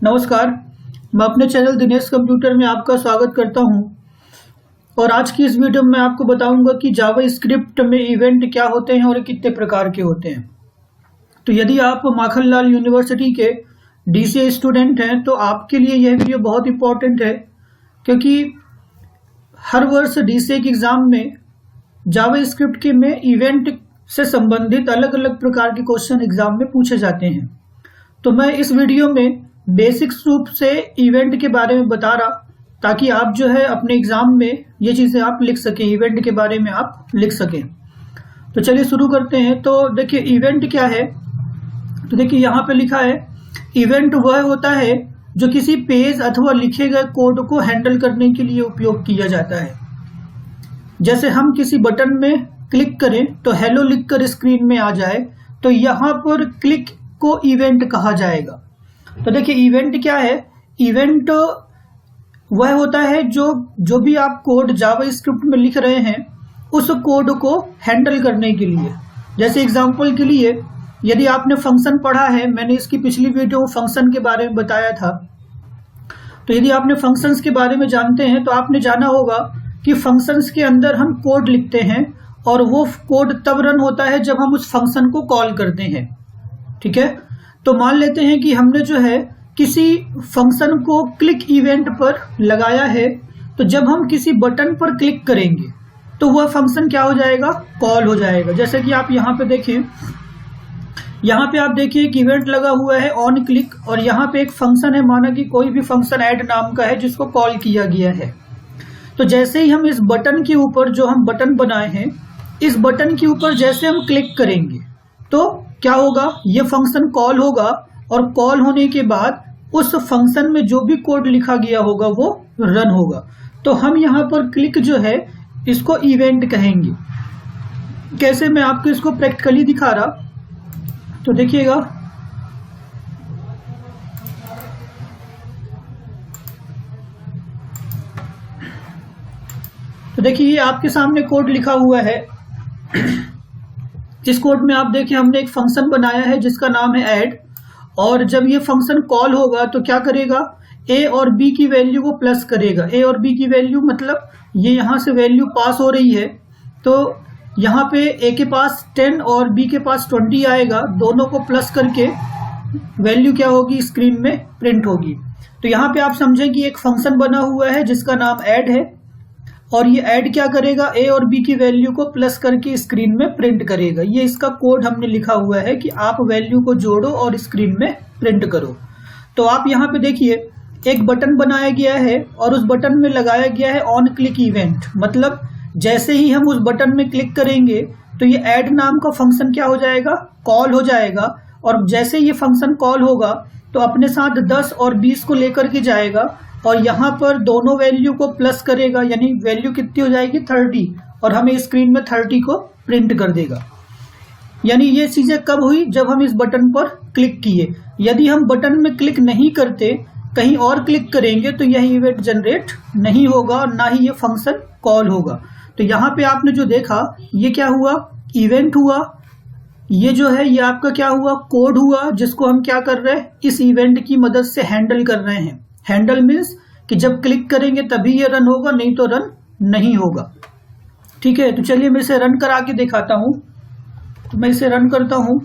नमस्कार, मैं अपने चैनल दिनेश कंप्यूटर में आपका स्वागत करता हूं। और आज की इस वीडियो में मैं आपको बताऊंगा कि जावा स्क्रिप्ट में इवेंट क्या होते हैं और कितने प्रकार के होते हैं। तो यदि आप माखनलाल यूनिवर्सिटी के डीसीए स्टूडेंट हैं तो आपके लिए यह वीडियो बहुत इंपॉर्टेंट है, क्योंकि हर वर्ष डीसीए के एग्जाम में जावा स्क्रिप्ट के में इवेंट से संबंधित अलग अलग प्रकार के क्वेश्चन एग्जाम में पूछे जाते हैं। तो मैं इस वीडियो में बेसिक रूप से इवेंट के बारे में बता रहा, ताकि आप जो है अपने एग्जाम में ये चीजें आप लिख सकें, इवेंट के बारे में आप लिख सकें। तो चलिए शुरू करते हैं। तो देखिए इवेंट क्या है। तो देखिए यहाँ पे लिखा है इवेंट वह होता है जो किसी पेज अथवा लिखे गए कोड को हैंडल करने के लिए उपयोग किया जाता है। जैसे हम किसी बटन में क्लिक करें तो हेलो लिखकर स्क्रीन में आ जाए, तो यहाँ पर क्लिक को इवेंट कहा जाएगा। तो देखिए इवेंट क्या है। इवेंट वह होता है जो भी आप कोड जावा स्क्रिप्ट में लिख रहे हैं उस कोड को हैंडल करने के लिए। जैसे एग्जांपल के लिए यदि आपने फंक्शन पढ़ा है, मैंने इसकी पिछली वीडियो में फंक्शन के बारे में बताया था। तो यदि आपने फंक्शंस के बारे में जानते हैं तो आपने जाना होगा कि फंक्शंस के अंदर हम कोड लिखते हैं और वो कोड तब रन होता है जब हम उस फंक्शन को कॉल करते हैं। ठीक है। तो मान लेते हैं कि हमने जो है किसी फंक्शन को क्लिक इवेंट पर लगाया है, तो जब हम किसी बटन पर क्लिक करेंगे तो वह फंक्शन क्या हो जाएगा, कॉल हो जाएगा। जैसे कि आप यहाँ पे देखें, यहाँ पे आप देखिए एक इवेंट लगा हुआ है ऑन क्लिक, और यहाँ पे एक फंक्शन है, माना कि कोई भी फंक्शन ऐड नाम का है जिसको कॉल किया गया है। तो जैसे ही हम इस बटन के ऊपर, जो हम बटन बनाए हैं, इस बटन के ऊपर जैसे हम क्लिक करेंगे तो क्या होगा, ये फंक्शन कॉल होगा, और कॉल होने के बाद उस फंक्शन में जो भी कोड लिखा गया होगा वो रन होगा। तो हम यहाँ पर क्लिक जो है इसको इवेंट कहेंगे। कैसे, मैं आपको इसको प्रैक्टिकली दिखा रहा। तो देखिएगा, तो देखिए ये आपके सामने कोड लिखा हुआ है। इस कोड में आप देखिए हमने एक फंक्शन बनाया है जिसका नाम है ऐड, और जब ये फंक्शन कॉल होगा तो क्या करेगा, ए और बी की वैल्यू को प्लस करेगा। ए और बी की वैल्यू मतलब ये यहाँ से वैल्यू पास हो रही है, तो यहाँ पे ए के पास 10 और बी के पास 20 आएगा। दोनों को प्लस करके वैल्यू क्या होगी, स्क्रीन में प्रिंट होगी। तो यहाँ पे आप समझें कि एक फंक्शन बना हुआ है जिसका नाम ऐड है, और ये ऐड क्या करेगा, ए और बी की वैल्यू को प्लस करके स्क्रीन में प्रिंट करेगा। ये इसका कोड हमने लिखा हुआ है कि आप वैल्यू को जोड़ो और स्क्रीन में प्रिंट करो। तो आप यहाँ पे देखिए एक बटन बनाया गया है और उस बटन में लगाया गया है ऑन क्लिक इवेंट। मतलब जैसे ही हम उस बटन में क्लिक करेंगे तो ये ऐड नाम का फंक्शन क्या हो जाएगा, कॉल हो जाएगा। और जैसे ये फंक्शन कॉल होगा तो अपने साथ 10 और 20 को लेकर के जाएगा, और यहाँ पर दोनों वैल्यू को प्लस करेगा, यानी वैल्यू कितनी हो जाएगी, 30, और हमें स्क्रीन में 30 को प्रिंट कर देगा। यानी ये चीजें कब हुई, जब हम इस बटन पर क्लिक किए। यदि हम बटन में क्लिक नहीं करते, कहीं और क्लिक करेंगे तो यह इवेंट जनरेट नहीं होगा और ना ही ये फंक्शन कॉल होगा। तो यहाँ पे आपने जो देखा ये क्या हुआ, इवेंट हुआ। ये जो है ये आपका क्या हुआ, कोड हुआ, जिसको हम क्या कर रहे हैं, इस इवेंट की मदद से हैंडल कर रहे हैं। हैंडल मीन्स कि जब क्लिक करेंगे तभी ये रन होगा, नहीं तो रन नहीं होगा। ठीक है। तो चलिए मैं इसे रन करा के दिखाता हूं। तो मैं इसे रन करता हूं।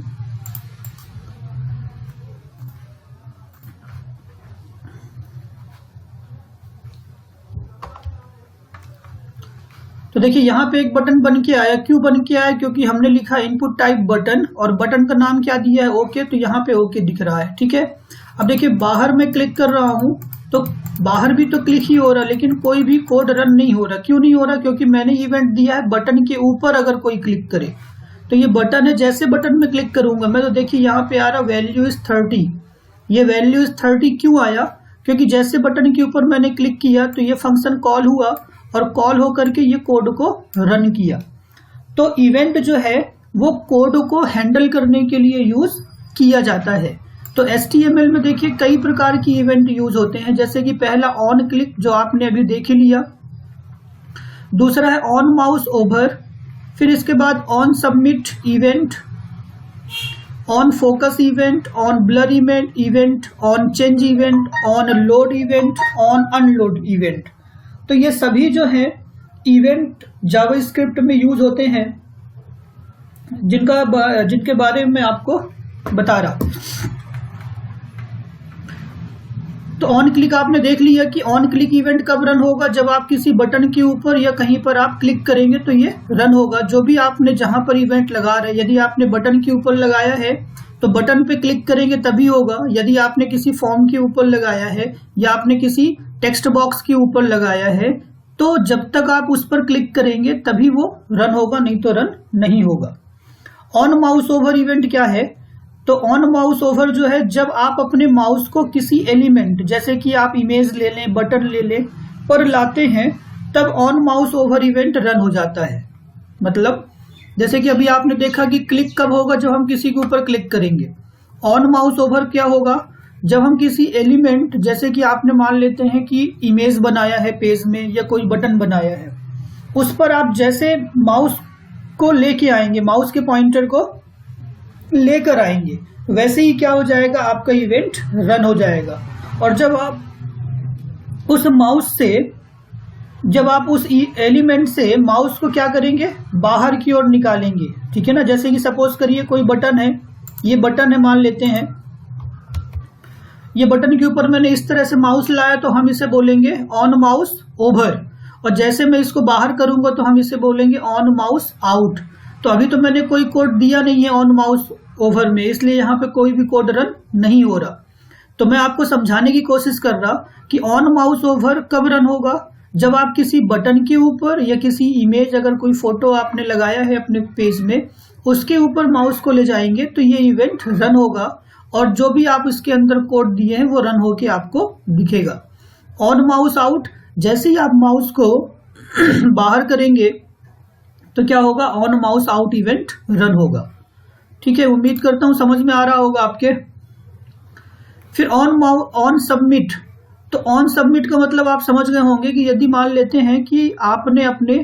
तो देखिए यहाँ पे एक बटन बन के आया। क्यों बन के आया, क्योंकि हमने लिखा इनपुट टाइप बटन, और बटन का नाम क्या दिया है, ओके। तो यहाँ पे ओके दिख रहा है। ठीक है। अब देखिए बाहर मैं क्लिक कर रहा हूं तो बाहर भी तो क्लिक ही हो रहा, लेकिन कोई भी कोड रन नहीं हो रहा। क्यों नहीं हो रहा, क्योंकि मैंने इवेंट दिया है बटन के ऊपर अगर कोई क्लिक करे। तो ये बटन है, जैसे बटन में क्लिक करूंगा मैं तो देखिए यहाँ पे आ रहा वैल्यू इज 30। ये वैल्यू इज 30 क्यों आया, क्योंकि जैसे बटन के ऊपर मैंने क्लिक किया तो ये फंक्शन कॉल हुआ, और कॉल होकर के ये कोड को रन किया। तो इवेंट जो है वो कोड को हैंडल करने के लिए यूज किया जाता है। तो HTML में देखिए कई प्रकार की इवेंट यूज होते हैं। जैसे कि पहला ऑन क्लिक, जो आपने अभी देख लिया। दूसरा है ऑन माउस ओवर, फिर इसके बाद on submit event, on focus event, on blur event, on change event, on load event, on unload event. तो ये सभी जो है इवेंट जावास्क्रिप्ट में यूज होते हैं, जिनके बारे में आपको बता रहा। तो ऑन क्लिक आपने देख लिया कि ऑन क्लिक इवेंट कब रन होगा, जब आप किसी बटन के ऊपर या कहीं पर आप क्लिक करेंगे तो ये रन होगा। जो भी आपने जहां पर इवेंट लगा रहे हैं, यदि आपने बटन के ऊपर लगाया है तो बटन पे क्लिक करेंगे तभी होगा। यदि आपने किसी फॉर्म के ऊपर लगाया है या आपने किसी टेक्स्ट बॉक्स के ऊपर लगाया है तो जब तक आप उस पर क्लिक करेंगे तभी वो रन होगा, नहीं तो रन नहीं होगा। ऑन माउस ओवर इवेंट क्या है? तो ऑन माउस ओवर जो है, जब आप अपने माउस को किसी एलिमेंट, जैसे कि आप इमेज ले लें, बटन ले लें, पर लाते हैं, तब on mouse over event run हो जाता है। मतलब जैसे कि अभी आपने देखा कि क्लिक कब होगा, जब हम किसी के ऊपर क्लिक करेंगे। ऑन माउस ओवर क्या होगा? जब हम किसी एलिमेंट, जैसे कि आपने मान लेते हैं कि इमेज बनाया है पेज में या कोई बटन बनाया है, उस पर आप जैसे माउस को लेके आएंगे, माउस के पॉइंटर को लेकर आएंगे, वैसे ही क्या हो जाएगा, आपका इवेंट रन हो जाएगा। और जब आप उस माउस से, जब आप उस एलिमेंट से माउस को क्या करेंगे, बाहर की ओर निकालेंगे, ठीक है ना। जैसे कि सपोज करिए कोई बटन है, ये बटन है मान लेते हैं, ये बटन के ऊपर मैंने इस तरह से माउस लाया तो हम इसे बोलेंगे ऑन माउस ओवर, और जैसे मैं इसको बाहर करूंगा तो हम इसे बोलेंगे ऑन माउस आउट। तो अभी तो मैंने कोई कोड दिया नहीं है ऑन माउस ओवर में, इसलिए यहाँ पे कोई भी कोड रन नहीं हो रहा। तो मैं आपको समझाने की कोशिश कर रहा कि ऑन माउस ओवर कब रन होगा, जब आप किसी बटन के ऊपर या किसी इमेज, अगर कोई फोटो आपने लगाया है अपने पेज में, उसके ऊपर माउस को ले जाएंगे तो ये इवेंट रन होगा, और जो भी आप इसके अंदर कोड दिए हैं वो रन होके आपको दिखेगा। ऑन माउस आउट, जैसे ही आप माउस को बाहर करेंगे तो क्या होगा, on mouse out event run होगा। ठीक है, उम्मीद करता हूं समझ में आ रहा होगा आपके। फिर ऑन सबमिट, तो ऑन सबमिट का मतलब आप समझ गए होंगे कि यदि मान लेते हैं कि आपने अपने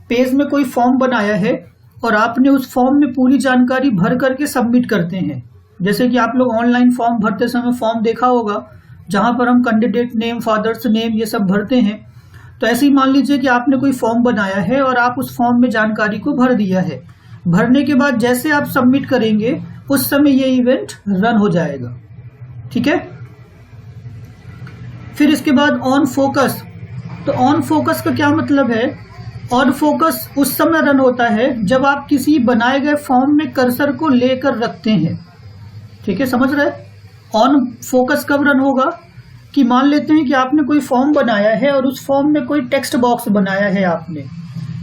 पेज में कोई फॉर्म बनाया है और आपने उस फॉर्म में पूरी जानकारी भर करके सबमिट करते हैं। जैसे कि आप लोग ऑनलाइन फॉर्म भरते समय फॉर्म देखा होगा, जहां पर हम कैंडिडेट नेम, फादर्स नेम, ये सब भरते हैं। तो ऐसे ही मान लीजिए कि आपने कोई फॉर्म बनाया है और आप उस फॉर्म में जानकारी को भर दिया है। भरने के बाद जैसे आप सबमिट करेंगे उस समय ये इवेंट रन हो जाएगा। ठीक है। फिर इसके बाद ऑन फोकस, तो ऑन फोकस का क्या मतलब है? ऑन फोकस उस समय रन होता है जब आप किसी बनाए गए फॉर्म में कर्सर को लेकर रखते हैं। ठीक है, समझ रहे? ऑन फोकस कब रन होगा कि मान लेते हैं कि आपने कोई फॉर्म बनाया है और उस फॉर्म में कोई टेक्स्ट बॉक्स बनाया है आपने।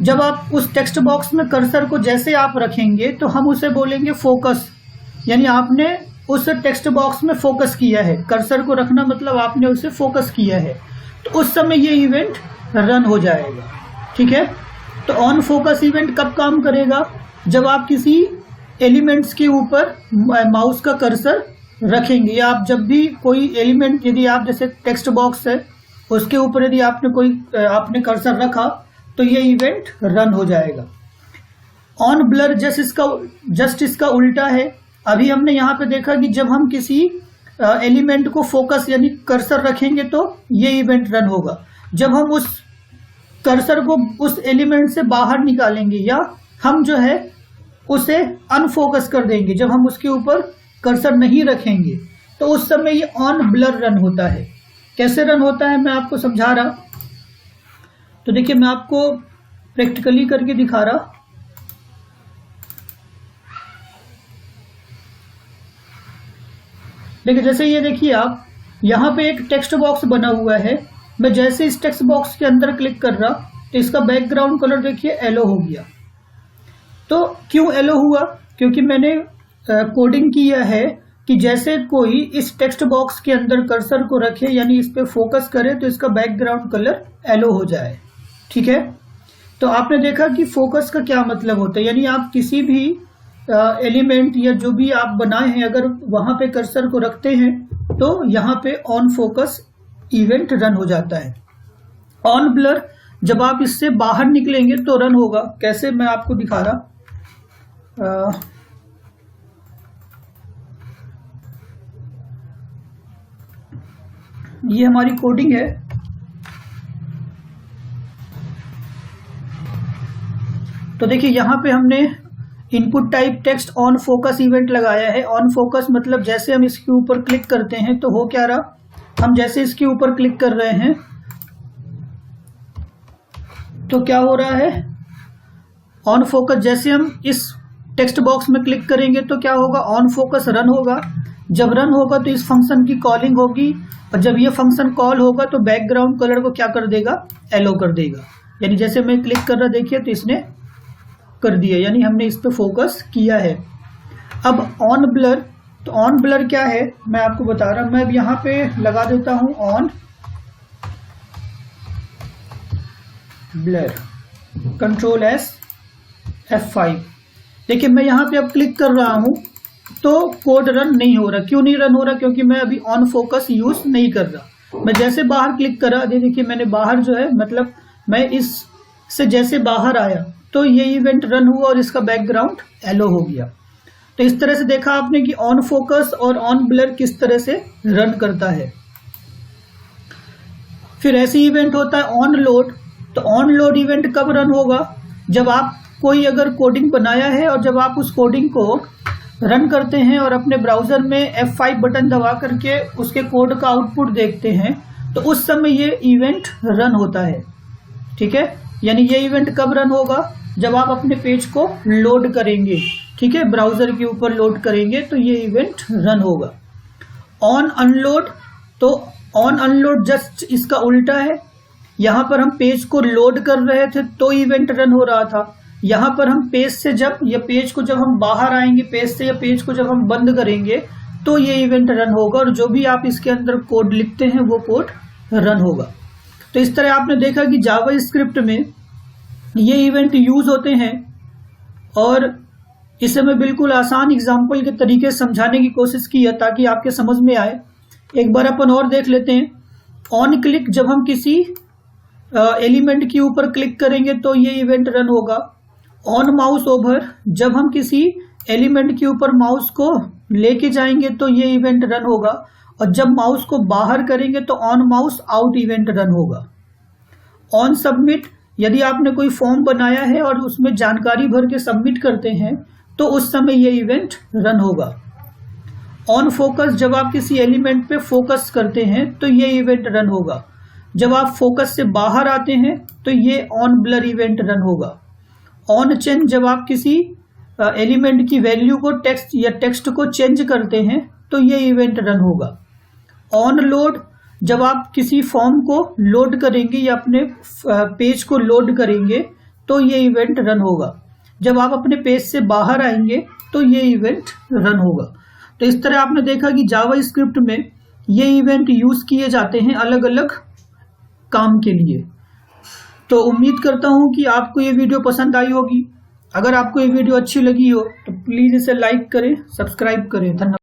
जब आप उस टेक्स्ट बॉक्स में कर्सर को जैसे आप रखेंगे तो हम उसे बोलेंगे फोकस, यानी आपने उस टेक्स्ट बॉक्स में फोकस किया है। कर्सर को रखना मतलब आपने उसे फोकस किया है, तो उस समय ये इवेंट रन हो जाएगा। ठीक है, तो ऑन फोकस इवेंट कब काम करेगा? जब आप किसी एलिमेंट्स के ऊपर माउस का कर्सर रखेंगे, या आप जब भी कोई एलिमेंट, यदि आप जैसे टेक्स्ट बॉक्स है उसके ऊपर यदि आपने कर्सर रखा तो ये इवेंट रन हो जाएगा। ऑन ब्लर जस्ट इसका उल्टा है। अभी हमने यहाँ पे देखा कि जब हम किसी एलिमेंट को फोकस यानी कर्सर रखेंगे तो ये इवेंट रन होगा। जब हम उस कर्सर को उस एलिमेंट से बाहर निकालेंगे या हम जो है उसे अनफोकस कर देंगे, जब हम उसके ऊपर कर्सर नहीं रखेंगे, तो उस समय ये ऑन ब्लर रन होता है। कैसे रन होता है मैं आपको समझा रहा। तो देखिए मैं आपको प्रैक्टिकली करके दिखा रहा। देखिए जैसे ये देखिए आप, यहाँ पे एक टेक्स्ट बॉक्स बना हुआ है। मैं जैसे इस टेक्स्ट बॉक्स के अंदर क्लिक कर रहा तो इसका बैकग्राउंड कलर देखिए येलो हो गया। तो क्यों येलो हुआ? क्योंकि मैंने कोडिंग किया है कि जैसे कोई इस टेक्स्ट बॉक्स के अंदर कर्सर को रखे यानी इस पे फोकस करे तो इसका बैकग्राउंड कलर येलो हो जाए। ठीक है, तो आपने देखा कि फोकस का क्या मतलब होता है, यानी आप किसी भी एलिमेंट या जो भी आप बनाए हैं अगर वहां पे कर्सर को रखते हैं तो यहाँ पे ऑन फोकस इवेंट रन हो जाता है। ऑन ब्लर, जब आप इससे बाहर निकलेंगे तो रन होगा। कैसे मैं आपको दिखा रहा। ये हमारी कोडिंग है। तो देखिए यहाँ पे हमने input type text on focus event लगाया है। ऑन फोकस मतलब जैसे हम इसके ऊपर क्लिक करते हैं तो हो क्या रहा, हम जैसे इसके ऊपर क्लिक कर रहे हैं तो क्या हो रहा है, ऑन फोकस जैसे हम इस टेक्स्ट बॉक्स में क्लिक करेंगे तो क्या होगा, ऑन फोकस रन होगा। जब रन होगा तो इस फंक्शन की कॉलिंग होगी, और जब ये फंक्शन कॉल होगा तो बैकग्राउंड कलर को क्या कर देगा, एलो कर देगा। यानी जैसे मैं क्लिक कर रहा, देखिए तो इसने कर दिया, यानी हमने इस पे फोकस किया है। अब ऑन ब्लर, तो ऑन ब्लर क्या है मैं आपको बता रहा हूं। मैं अब यहाँ पे लगा देता हूं on blur, control S F5। देखिए मैं यहाँ पे अब क्लिक कर रहा हूं तो कोड रन नहीं हो रहा। क्यों नहीं रन हो रहा, क्योंकि मैं अभी ऑन फोकस यूज नहीं कर रहा। मैं जैसे बाहर क्लिक करा, देखिए मैंने बाहर जो है, मतलब मैं इस से जैसे बाहर आया तो ये इवेंट रन हुआ और इसका बैकग्राउंड येलो हो गया। तो इस तरह से देखा आपने कि ऑन फोकस और ऑन ब्लर किस तरह से रन करता है। फिर ऐसी इवेंट होता है ऑन लोड। तो ऑन लोड इवेंट कब रन होगा, जब आप कोई अगर कोडिंग बनाया है और जब आप उस कोडिंग को रन करते हैं और अपने ब्राउजर में F5 बटन दबा करके उसके कोड का आउटपुट देखते हैं तो उस समय ये इवेंट रन होता है। ठीक है, यानी ये इवेंट कब रन होगा, जब आप अपने पेज को लोड करेंगे। ठीक है, ब्राउजर के ऊपर लोड करेंगे तो ये इवेंट रन होगा। ऑन अनलोड, तो ऑन अनलोड जस्ट इसका उल्टा है। यहां पर हम पेज को लोड कर रहे थे तो इवेंट रन हो रहा था। यहां पर हम पेज से जब, या पेज को जब हम बाहर आएंगे पेज से, या पेज को जब हम बंद करेंगे तो ये इवेंट रन होगा, और जो भी आप इसके अंदर कोड लिखते हैं वो कोड रन होगा। तो इस तरह आपने देखा कि जावा स्क्रिप्ट में ये इवेंट यूज होते हैं, और इसे मैं बिल्कुल आसान एग्जाम्पल के तरीके से समझाने की कोशिश की है ताकि आपके समझ में आए। एक बार अपन और देख लेते हैं। ऑन क्लिक, जब हम किसी एलिमेंट के ऊपर क्लिक करेंगे तो ये इवेंट रन होगा। ऑन माउस ओवर, जब हम किसी एलिमेंट के ऊपर माउस को लेके जाएंगे तो ये इवेंट रन होगा, और जब माउस को बाहर करेंगे तो on mouse out event run होगा। ऑन सबमिट, यदि आपने कोई फॉर्म बनाया है और उसमें जानकारी भर के सबमिट करते हैं तो उस समय ये इवेंट रन होगा। ऑन फोकस, जब आप किसी एलिमेंट पे फोकस करते हैं तो ये इवेंट रन होगा। जब आप फोकस से बाहर आते हैं तो ये ऑन ब्लर इवेंट रन होगा। ऑन चेंज, जब आप किसी एलिमेंट की वैल्यू को टेक्स्ट या टेक्स्ट को चेंज करते हैं तो ये इवेंट रन होगा। ऑन लोड, जब आप किसी फॉर्म को लोड करेंगे या अपने पेज को लोड करेंगे तो ये इवेंट रन होगा। जब आप अपने पेज से बाहर आएंगे तो ये इवेंट रन होगा। तो इस तरह आपने देखा कि जावा स्क्रिप्ट में ये इवेंट यूज किए जाते हैं अलग अलग काम के लिए। तो उम्मीद करता हूं कि आपको ये वीडियो पसंद आई होगी। अगर आपको ये वीडियो अच्छी लगी हो तो प्लीज इसे लाइक करें, सब्सक्राइब करें। धन्यवाद।